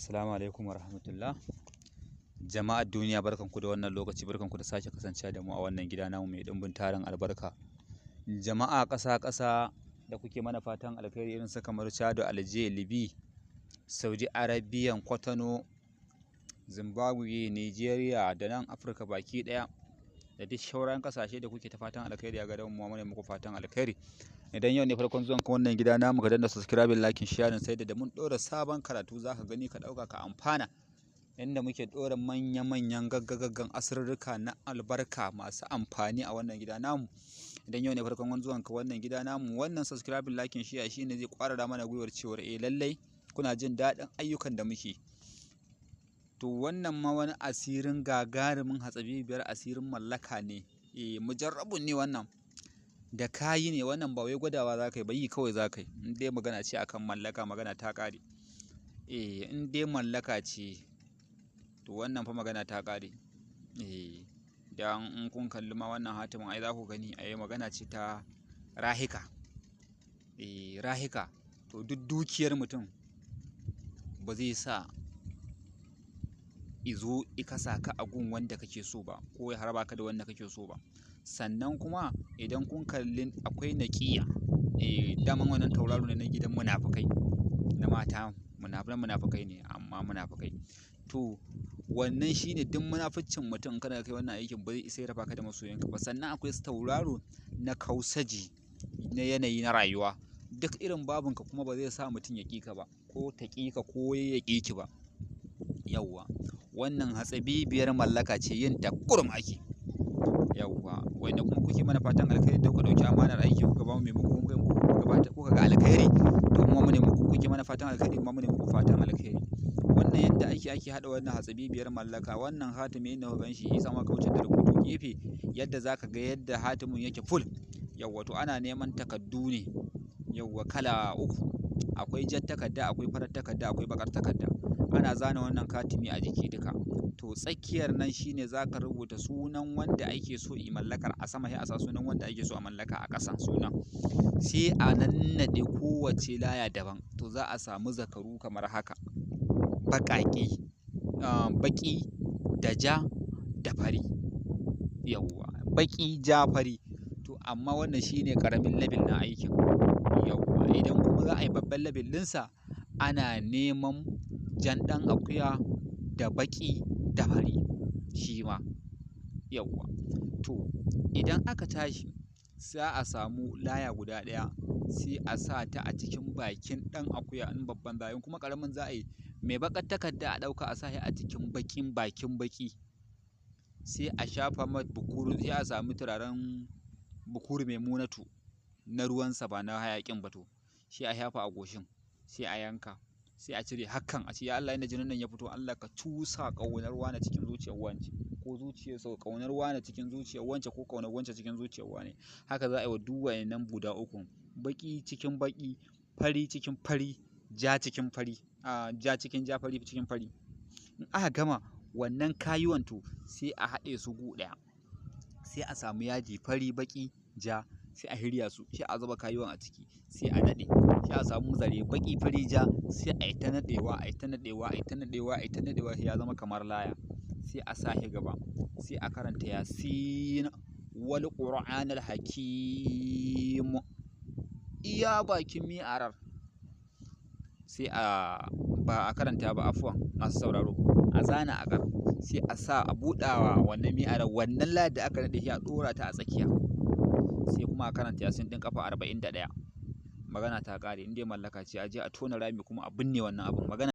Assalamu alaikum warahmatullah. Jama'ar duniya barkanku da wannan lokaci, barkanku da sake kasancewa da mu a wannan gida namu mai dimbin tarin albarka. Jama'a ƙasa da kuke mana fatan alkhairi irin su kamar Chad, Alger, Libya, Saudi Arabia, Kwatano, Zimbabwe, Nigeria da nan Afirka baki ɗaya da duk sauran ƙasashe da kuke ta fatan alkhairi a garin mu ne muku fatan alkhairi. Idan yau ne farkon zuwan ka wannan gida namu ka danna subscribe, like, share sai da mun ɗora sabon karatu zaka gani ka ɗauka ka amfana. Inda muke ɗora manya-manyan gaggagaggan asirrika na albarka masu amfani a wannan gida namu. Idan yau ne farkon zuwan ka wannan gida namu, wannan subscribe, like, share shine zai ƙwarara mana gwiwar cewar lallai kuna jin daɗin ayyukan da muke. To wannan ma wani asirin gagarumin hatsabibiyar asirin mallaka ne. Mujarrabun ne wannan. Da kayi ne wannan, ba wai gwadawa za ka yi ba, yi kawai za ka yi. In dai magana ce akan mallaka, magana ta ƙare. In dai mallaka ce to wannan fa magana ta ƙare. Dan in kun kalli ma wannan hatimin ai za ku gani magana ce ta rahika. Rahika to duk dukiyar mutum ba zai sa izo ikasa ka a gun wanda kake so ba, ko ya harba ka da wanda kake so ba. Sannan kuma idan kun kalli akwai naƙiya, daman wannan tauraro ne na gidan munafukai, na mata munafukai ne, amma munafukai. To wannan shine duk munaficcin mutum in kana kai wannan aikin ba zai isa ya raba ka da masoyanka ba. Sannan akwai tauraro na kausaji na yanayi na rayuwa, duk irin babinka kuma ba zai sa mutum ya ƙi ka ba, ko ta ƙi ka ko ya ƙi ki ba. Yawwa wannan hatsabibiyar mallaka ce, yin ta kurum ake. Yawwa wanda kuma kuke mana fatan alkhairi da kuka dauki amanar aiki kuka ba mu kuka ga alkhairi, to mu ne muku kuke mana fatan alkhairi, mu ne muku fatan alkhairi. Wannan yadda ake hada wannan hatsabibiyar mallaka, wannan hatimi inda kuka ganshi isa ma kaucin da rubutu gefe yadda zaka ga yadda hatimin yake full. Yawwa to ana neman takaddu ne, yawwa kala uku, akwai jar takarda, akwai farar takarda, akwai bakar takarda. Ana zana wannan katimi a jiki duka. To tsakiyar nan shine zaka rubuta sunan wanda ake so i mallakar a sama, sai a sa sunan wanda ake so a mallaka a ƙasan sunan. Sai a nannade kowace laya daban. To za a samu zakaru kamar haka, baƙaƙe, baƙi da ja da fari. Yawwa baƙi, ja, fari. To amma wannan shine ƙaramin level na aikin. Yawwa idan kuma za a yi babban level ɗinsa, ana neman jan ɗan akuya da baƙi da fari shi ma. Yawwa to idan aka tashi za a samu laya guda ɗaya, sai a sa ta a cikin bakin ɗan akuya in babban za, in kuma ƙaramin za a yi, mai baƙar takarda a ɗauka a sa shi a cikin bakin baƙi, sai a shafa mai bukuru, sai a sami turaren bukuru mai munatu na ruwansa ba na hayaƙin ba, to sai a shafa a goshin, sai a yanka, sai a cire hakan a ce ya Allah inda jinin nan ya fito, Allah ka cusa ƙaunar wane cikin zuciyar wance, ko zuciyar sau ƙaunar wane cikin zuciyar wance, ko ƙaunar wance cikin zuciyar wane. Haka za a yi wa duk wayannan guda uku, baƙi cikin baƙi, fari cikin fari, ja cikin fari, ja cikin ja, fari cikin fari. In aka gama wannan kayuwan to sai a haɗe su gu ɗaya, sai a samu yaji fari, baƙi, ja, sai a hirya su, sai a zuba kayuwan a ciki, sai a naɗe, sai a samu zare baƙi, fari, ja, sai a yi ta naɗewa, a yi ta naɗewa, a yi ta naɗewa, a yi ta naɗewa, sai ya zama kamar laya. Sai a sa shi gaba, sai a karanta Yasin wal Qur'anil Hakim iya bakin mi'arar. Sai ba a karanta ba, afuwan masu sauraro, a zana a ƙar, sai a sa a buɗawa wannan mi'arar wannan layar da aka naɗe shi a ɗora ta a tsakiya, sai kuma a karanta Yasin ɗin ƙafa 41. Magana ta ƙare, in dai mallaka ce a je a tona rami kuma a binne wannan abun. Magana